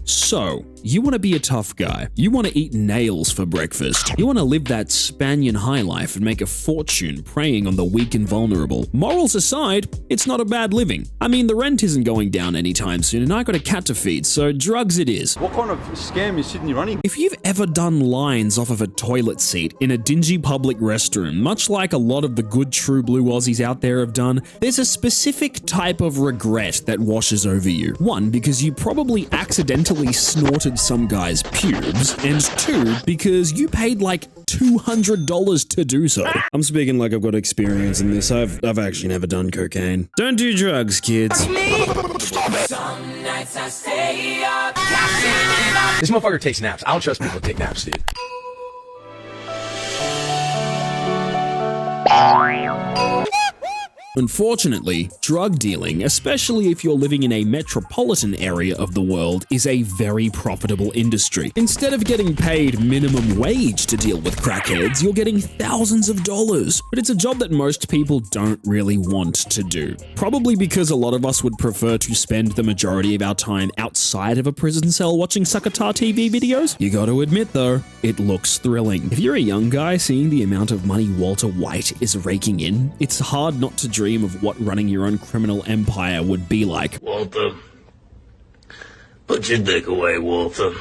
So, you want to be a tough guy. You want to eat nails for breakfast. You want to live that Spanian high life and make a fortune preying on the weak and vulnerable. Morals aside, it's not a bad living. I mean, the rent isn't going down anytime soon and I got a cat to feed, so drugs it is. What kind of scam is Sydney running? If you've ever done lines off of a toilet seat in a dingy public restroom, much like a lot of the good true blue Aussies out there have done, there's a specific type of regret that washes over you. One, because you probably accidentally snorted some guy's pubes, and two, because you paid like $200 to do so. I'm speaking like I've got experience in this. I've actually never done cocaine. Don't do drugs, kids. Some nights I stay up. This motherfucker takes naps. I don't trust people who take naps, dude. Unfortunately, drug dealing, especially if you're living in a metropolitan area of the world, is a very profitable industry. Instead of getting paid minimum wage to deal with crackheads, you're getting thousands of dollars. But it's a job that most people don't really want to do. Probably because a lot of us would prefer to spend the majority of our time outside of a prison cell watching Suckatar TV videos. You gotta admit though, it looks thrilling. If you're a young guy seeing the amount of money Walter White is raking in, it's hard not to dream of what running your own criminal empire would be like. Walter, put your dick away, Walter.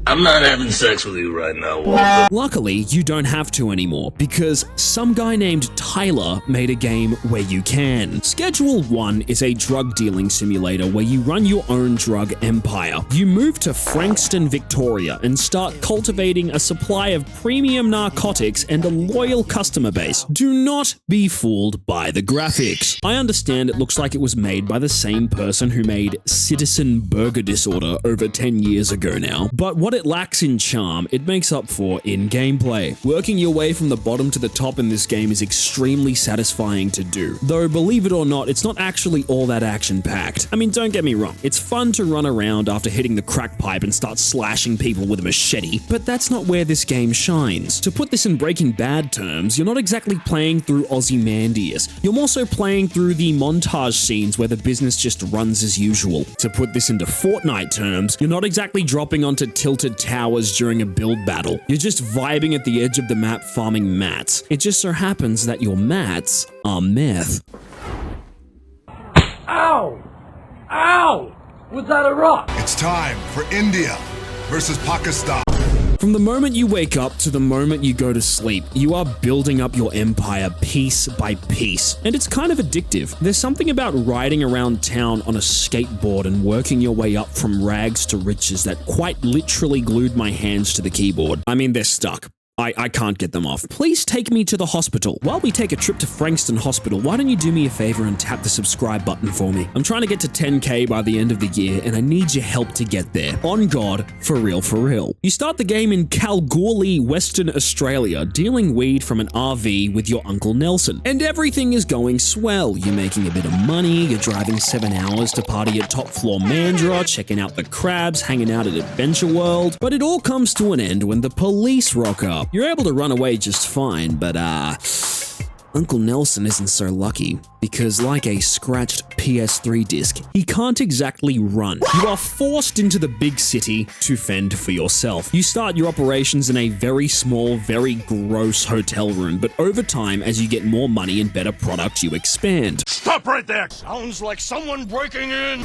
I'm not having sex with you right now, Walter. Luckily, you don't have to anymore, because some guy named Tyler made a game where you can. Schedule 1 is a drug dealing simulator where you run your own drug empire. You move to Frankston, Victoria, and start cultivating a supply of premium narcotics and a loyal customer base. Do not be fooled by the graphics. I understand it looks like it was made by the same person who made Citizen Burger Disorder over 10 years ago now, but what it lacks in charm, it makes up for in gameplay. Working your way from the bottom to the top in this game is extremely satisfying to do. Though, believe it or not, it's not actually all that action-packed. I mean, don't get me wrong, it's fun to run around after hitting the crack pipe and start slashing people with a machete, but that's not where this game shines. To put this in Breaking Bad terms, you're not exactly playing through Ozymandias. You're more so playing through the montage scenes where the business just runs as usual. To put this into Fortnite terms, you're not exactly dropping onto tilted towers during a build battle. You're just vibing at the edge of the map farming mats. It just so happens that your mats are meth. Ow! Ow! Was that a rock? It's time for India versus Pakistan. From the moment you wake up to the moment you go to sleep, you are building up your empire piece by piece. And it's kind of addictive. There's something about riding around town on a skateboard and working your way up from rags to riches that quite literally glued my hands to the keyboard. I mean, they're stuck. I can't get them off. Please take me to the hospital. While we take a trip to Frankston Hospital, why don't you do me a favor and tap the subscribe button for me? I'm trying to get to 10k by the end of the year, and I need your help to get there. On God, for real, for real. You start the game in Kalgoorlie, Western Australia, dealing weed from an RV with your Uncle Nelson. And everything is going swell. You're making a bit of money, you're driving 7 hours to party at Top Floor Mandurah, checking out the crabs, hanging out at Adventure World. But it all comes to an end when the police rock up. You're able to run away just fine, but Uncle Nelson isn't so lucky, because like a scratched PS3 disc, he can't exactly run. You are forced into the big city to fend for yourself. You start your operations in a very small, very gross hotel room, but over time, as you get more money and better product, you expand. Stop right there! Sounds like someone breaking in!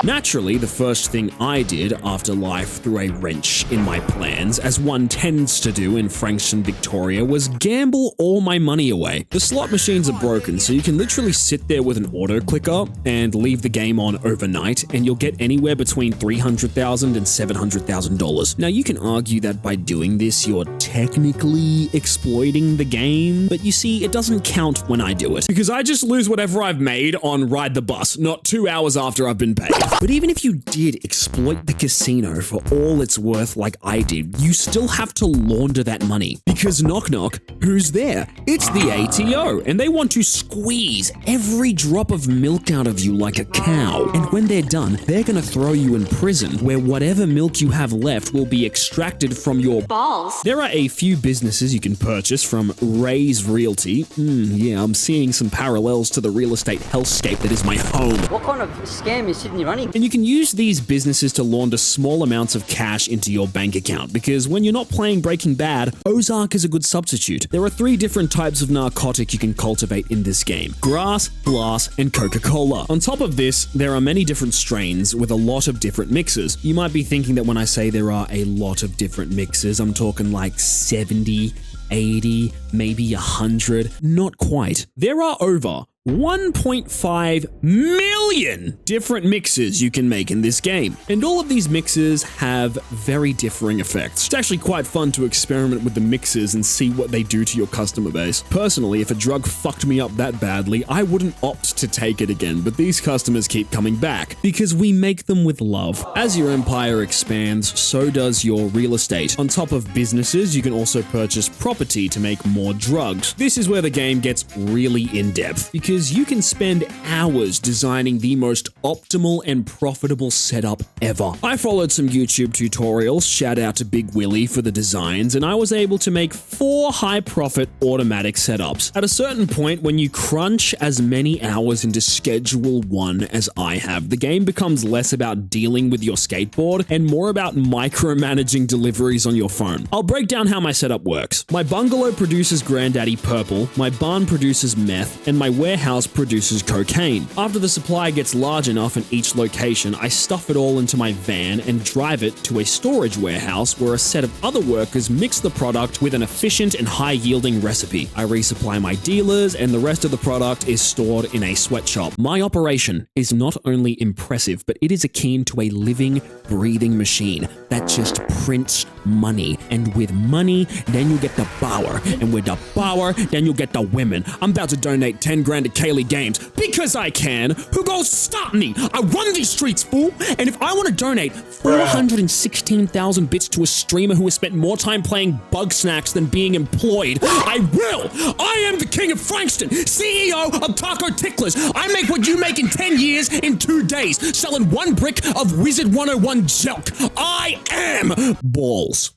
Naturally, the first thing I did after life threw a wrench in my plans, as one tends to do in Frankston, Victoria, was gamble all my money away. The slot machines are broken, so you can literally sit there with an auto clicker and leave the game on overnight, and you'll get anywhere between $300,000 and $700,000. Now, you can argue that by doing this, you're technically exploiting the game, but you see, it doesn't count when I do it, because I just lose whatever I've made on Ride the Bus, not 2 hours after I've been paid. But even if you did exploit the casino for all it's worth like I did, you still have to launder that money. Because knock knock, who's there? It's the ATO, and they want to squeeze every drop of milk out of you like a cow. And when they're done, they're gonna throw you in prison, where whatever milk you have left will be extracted from your balls. There are a a few businesses you can purchase from Ray's Realty. Yeah, I'm seeing some parallels to the real estate hellscape that is my home. What kind of scam is Sydney running? And you can use these businesses to launder small amounts of cash into your bank account, because when you're not playing Breaking Bad, Ozark is a good substitute. There are 3 different types of narcotic you can cultivate in this game: grass, glass, and Coca-Cola. On top of this, there are many different strains with a lot of different mixes. You might be thinking that when I say there are a lot of different mixes, I'm talking like 70, 80, maybe 100. Not quite. There are over 1.5 million different mixes you can make in this game. And all of these mixes have very differing effects. It's actually quite fun to experiment with the mixes and see what they do to your customer base. Personally, if a drug fucked me up that badly, I wouldn't opt to take it again, but these customers keep coming back because we make them with love. As your empire expands, so does your real estate. On top of businesses, you can also purchase property to make more drugs. This is where the game gets really in-depth, because you can spend hours designing the most optimal and profitable setup ever. I followed some YouTube tutorials, shout out to Big Willie for the designs, and I was able to make 4 high-profit automatic setups. At a certain point, when you crunch as many hours into Schedule 1 as I have, the game becomes less about dealing with your skateboard and more about micromanaging deliveries on your phone. I'll break down how my setup works. My bungalow produces Granddaddy Purple, my barn produces meth, and my warehouse produces cocaine. After the supply gets large enough in each location, I stuff it all into my van and drive it to a storage warehouse where a set of other workers mix the product with an efficient and high-yielding recipe. I resupply my dealers, and the rest of the product is stored in a sweatshop. My operation is not only impressive, but it is akin to a living, breathing machine that just prints money. And with money, then you get the power. And with the power, then you get the women. I'm about to donate 10 grand to Kaylee Games because I can. Who goes stop me? I run these streets, fool. And if I want to donate 416,000 bits to a streamer who has spent more time playing Bug Snacks than being employed, I will. I am the king of Frankston, CEO of Taco Ticklers. I make what you make in 10 years in 2 days, selling 1 brick of Wizard 101 junk. I am balls.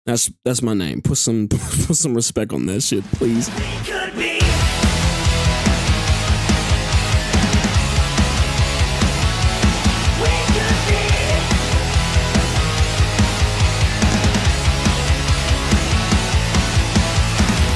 That's my name. Put some respect on that shit, please.